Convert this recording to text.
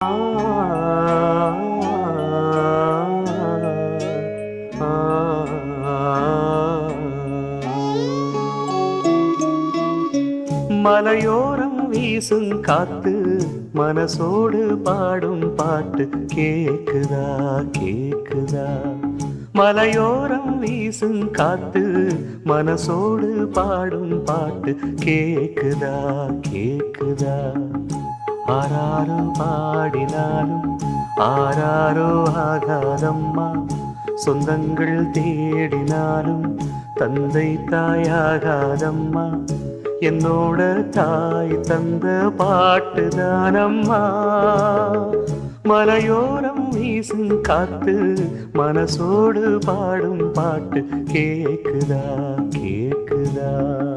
ஆ, ஆ, மலையோரம் வீசும் காத்து மனசோடு பாடும் பாட்டு கேக்குதா கேக்குதா. மலையோரம் வீசும் காத்து மனசோடு பாடும் பாட்டு கேக்குதா கேக்குதா. ஆராரோ பாடினாலும் ஆராரோ ஆகாதம்மா, சொந்தங்கள் தேடினாலும் தந்தை தாயாகாதம்மா. என்னோட தாய் தந்த பாட்டுதானம்மா. மலையோரம் வீசும் காத்து மனசோடு பாடும் பாட்டு கேக்குதா கேக்குதா.